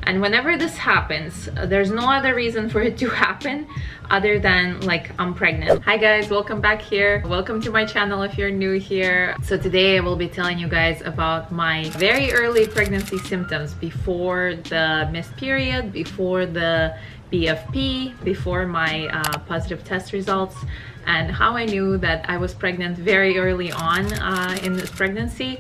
And whenever this happens, there's no other reason for it to happen other than like I'm pregnant. Hi guys, welcome back here. Welcome to my channel if you're new here. So today I will be telling you guys about my very early pregnancy symptoms before the missed period, before the BFP, before my positive test results, and how I knew that I was pregnant very early on in this pregnancy.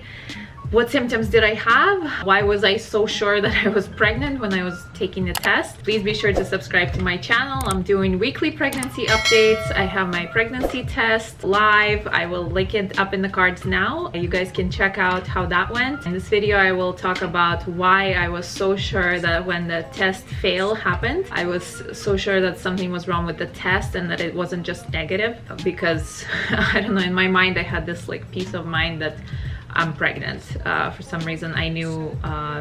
What symptoms did I have? Why was I so sure that I was pregnant when I was taking the test? Please be sure to subscribe to my channel. I'm doing weekly pregnancy updates. I have my pregnancy test live. I will link it up in the cards now. You guys can check out how that went. In this video, I will talk about why I was so sure that when the test fail happened, I was so sure that something was wrong with the test and that it wasn't just negative, because I don't know, in my mind, I had this like peace of mind that I'm pregnant. For some reason I knew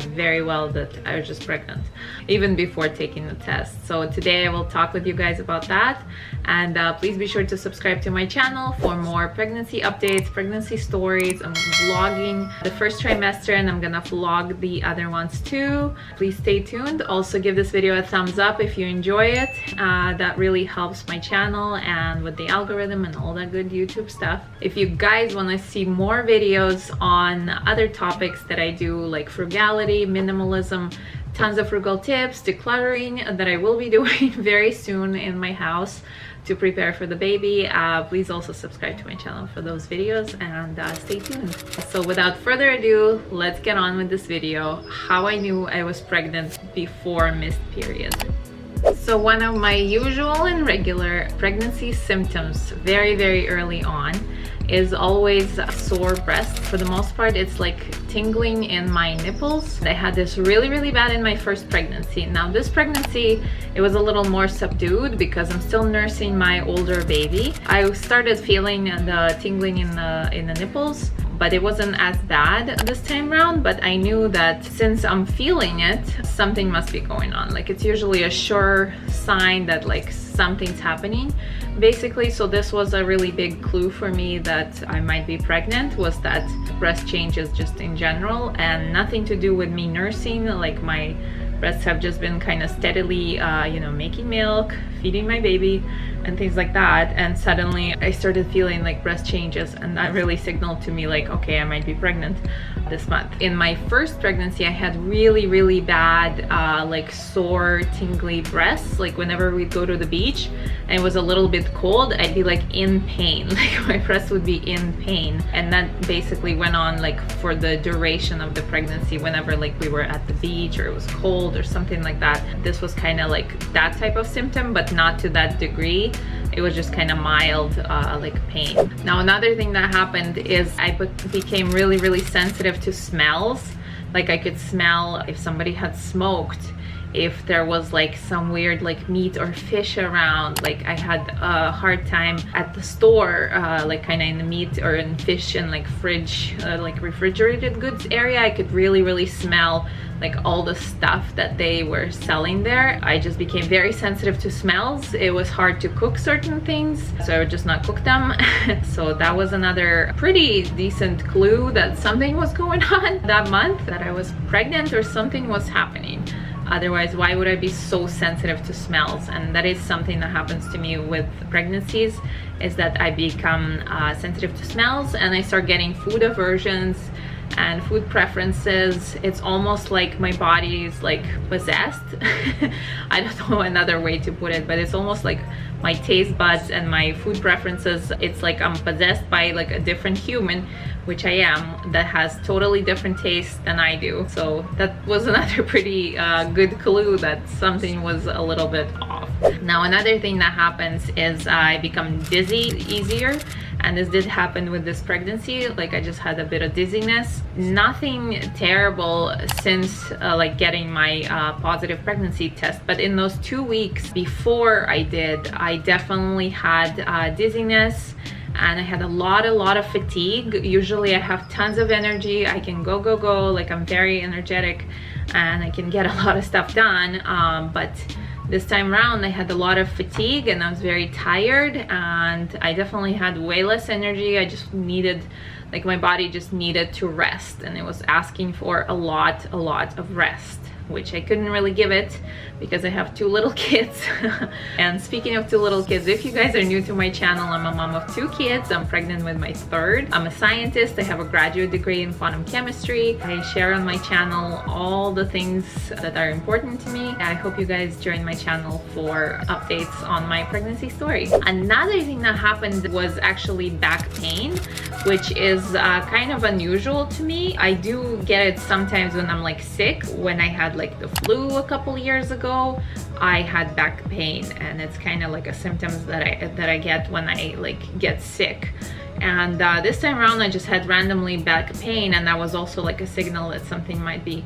very well that I was just pregnant even before taking the test. So today I will talk with you guys about that, and please be sure to subscribe to my channel for more pregnancy updates, pregnancy stories. I'm vlogging the first trimester and I'm gonna vlog the other ones too. Please stay tuned. Also give this video a thumbs up if you enjoy it. That really helps my channel and with the algorithm and all that good YouTube stuff. If you guys want to see more videos on other topics that I do, like frugality, minimalism, tons of frugal tips, decluttering that I will be doing very soon in my house to prepare for the baby, please also subscribe to my channel for those videos, and stay tuned. So without further ado, let's get on with this video, how I knew I was pregnant before missed period. So one of my usual and regular pregnancy symptoms very early on is always sore breasts. For the most part, it's like tingling in my nipples. I had this really bad in my first pregnancy. Now this pregnancy, it was a little more subdued because I'm still nursing my older baby. I started feeling the tingling in the nipples, but it wasn't as bad this time around. But I knew that since I'm feeling it, something must be going on. Like it's usually a sure sign that like something's happening basically. So this was a really big clue for me that I might be pregnant, was that breast changes just in general, and nothing to do with me nursing. Like my breasts have just been kind of steadily you know, making milk, feeding my baby and things like that, and suddenly I started feeling like breast changes, and that really signaled to me like, okay, I might be pregnant this month. In my first pregnancy, I had really bad like sore tingly breasts. Like whenever we'd go to the beach and it was a little bit cold, I'd be like in pain, like my breasts would be in pain, and that basically went on like for the duration of the pregnancy. Whenever like we were at the beach or it was cold or something like that, this was kind of like that type of symptom, but not to that degree. It was just kind of mild like pain. Now another thing that happened is I became really sensitive to smells. Like I could smell if somebody had smoked, if there was like some weird like meat or fish around. Like I had a hard time at the store, like kind of in the meat or in fish and like fridge, like refrigerated goods area. I could really smell like all the stuff that they were selling there. I just became very sensitive to smells. It was hard to cook certain things, so I would just not cook them. So that was another pretty decent clue that something was going on that month, that I was pregnant or something was happening. Otherwise, why would I be so sensitive to smells? And that is something that happens to me with pregnancies, is that I become sensitive to smells and I start getting food aversions and food preferences. It's almost like my body is like possessed. I don't know another way to put it, but it's almost like my taste buds and my food preferences, it's like I'm possessed by like a different human, which I am, that has totally different tastes than I do. So that was another pretty good clue that something was a little bit off. Now another thing that happens is I become dizzy easier, and this did happen with this pregnancy. Like I just had a bit of dizziness. Nothing terrible since like getting my positive pregnancy test, but in those 2 weeks before I did, I definitely had dizziness, and I had a lot of fatigue. Usually I have tons of energy, I can go, like I'm very energetic and I can get a lot of stuff done, but this time around I had a lot of fatigue and I was very tired, and I definitely had way less energy. I just needed, like my body just needed to rest, and it was asking for a lot of rest. which I couldn't really give it because I have 2 little kids. And speaking of 2 little kids, if you guys are new to my channel, I'm a mom of 2 kids. I'm pregnant with my 3rd. I'm a scientist. I have a graduate degree in quantum chemistry. I share on my channel all the things that are important to me. I hope you guys join my channel for updates on my pregnancy story. Another thing that happened was actually back pain, which is kind of unusual to me. I do get it sometimes when I'm like sick. When I had like the flu a couple years ago, I had back pain, and it's kind of like a symptoms that I get when I like get sick. And this time around I just had randomly back pain, and that was also like a signal that something might be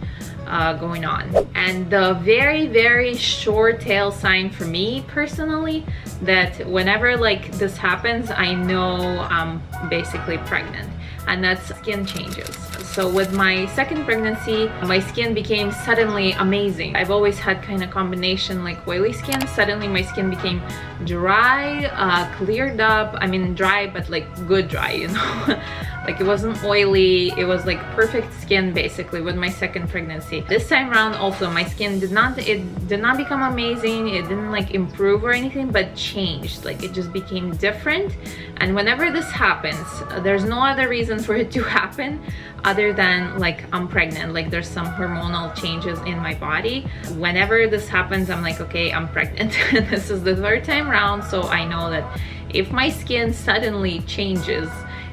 going on. And the very short tail sign for me personally, that whenever like this happens, I know I'm basically pregnant, and that's skin changes. So with my 2nd pregnancy, my skin became suddenly amazing. I've always had kind of combination like oily skin. Suddenly my skin became dry, cleared up. I mean dry, but like good dry, you know. Like it wasn't oily, it was like perfect skin basically with my 2nd pregnancy. This time around also my skin did not become amazing, it didn't like improve or anything, but changed. Like it just became different. And whenever this happens, there's no other reason for it to happen other than like I'm pregnant, like there's some hormonal changes in my body. Whenever this happens, I'm like, okay, I'm pregnant. This is the 3rd time around, so I know that if my skin suddenly changes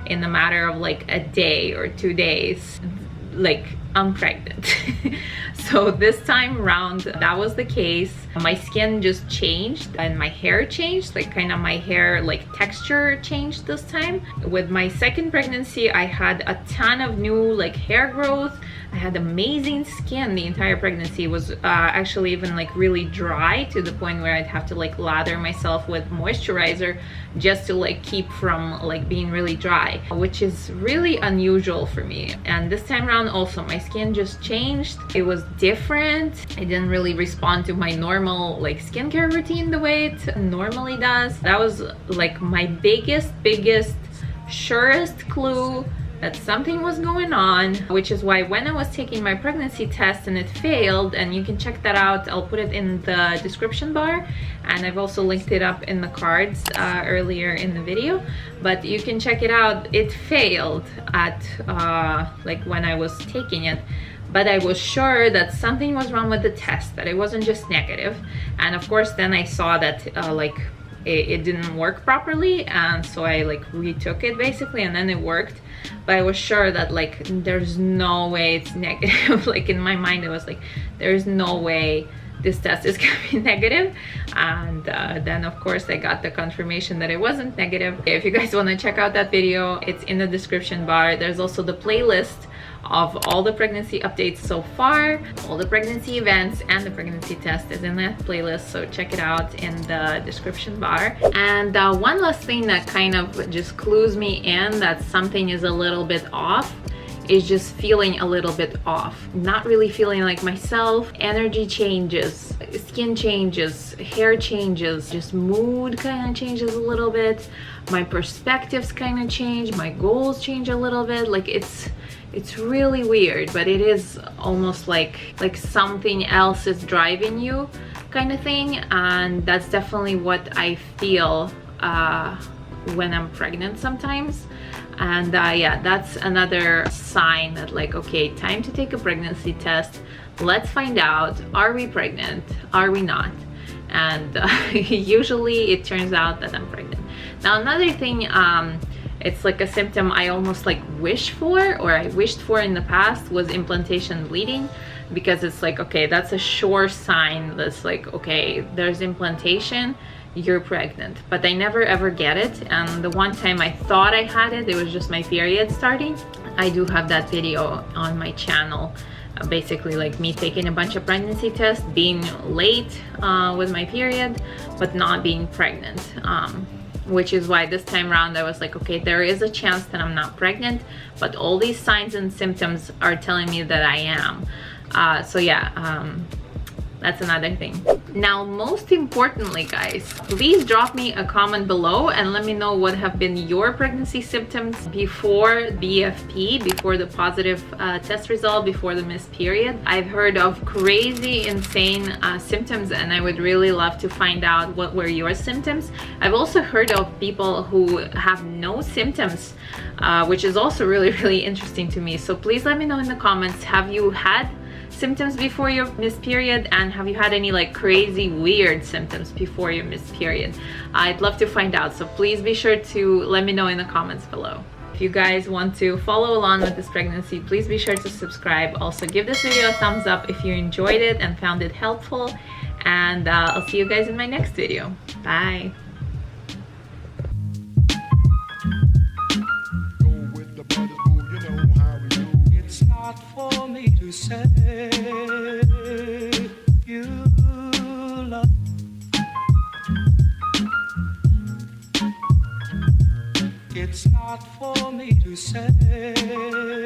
in the matter of like a day or 2 days, like I'm pregnant. So this time around that was the case. My skin just changed and my hair changed, like kind of my hair like texture changed this time. With my 2nd pregnancy, I had a ton of new like hair growth. I had amazing skin. The entire pregnancy was actually even like really dry, to the point where I'd have to like lather myself with moisturizer just to like keep from like being really dry, which is really unusual for me. And this time around also my skin just changed. It was different. I didn't really respond to my normal like skincare routine the way it normally does. That was like my biggest surest clue that something was going on, which is why when I was taking my pregnancy test and it failed, and you can check that out, I'll put it in the description bar, and I've also linked it up in the cards earlier in the video, but you can check it out. It failed at like when I was taking it, but I was sure that something was wrong with the test, that it wasn't just negative. And of course then I saw that like it didn't work properly, and so I like retook it basically, and then it worked. But I was sure that like there's no way it's negative. Like in my mind it was like there's no way this test is gonna be negative. And then of course I got the confirmation that it wasn't negative. If you guys want to check out that video, it's in the description bar. There's also the playlist of all the pregnancy updates so far, all the pregnancy events, and the pregnancy test is in that playlist, so check it out in the description bar. And one last thing that kind of just clues me in that something is a little bit off is just feeling a little bit off, not really feeling like myself. Energy changes, skin changes, hair changes, just mood kind of changes a little bit, my perspectives kind of change, my goals change a little bit. Like it's really weird, but it is almost like something else is driving you kind of thing. And that's definitely what I feel when I'm pregnant sometimes. And yeah, that's another sign that like, okay, time to take a pregnancy test. Let's find out, are we pregnant, are we not? And usually it turns out that I'm pregnant. Now another thing, it's like a symptom I almost like wish for, or I wished for in the past, was implantation bleeding. Because it's like, okay, that's a sure sign that's like, okay, there's implantation, you're pregnant. But I never ever get it. And the one time I thought I had it, it was just my period starting. I do have that video on my channel, basically like me taking a bunch of pregnancy tests, being late with my period, but not being pregnant. Which is why this time around I was like, okay, there is a chance that I'm not pregnant, but all these signs and symptoms are telling me that I am. So yeah, that's another thing. Now, most importantly, guys, please drop me a comment below and let me know what have been your pregnancy symptoms before BFP, before the positive test result, before the missed period. I've heard of crazy, insane symptoms, and I would really love to find out what were your symptoms. I've also heard of people who have no symptoms, which is also really, really interesting to me. So please let me know in the comments, have you had symptoms before your missed period, and have you had any like crazy weird symptoms before your missed period? I'd love to find out, so please be sure to let me know in the comments below. If you guys want to follow along with this pregnancy, please be sure to subscribe. Also give this video a thumbs up if you enjoyed it and found it helpful, and I'll see you guys in my next video. Bye. It's not for me to say you love. It's not for me to say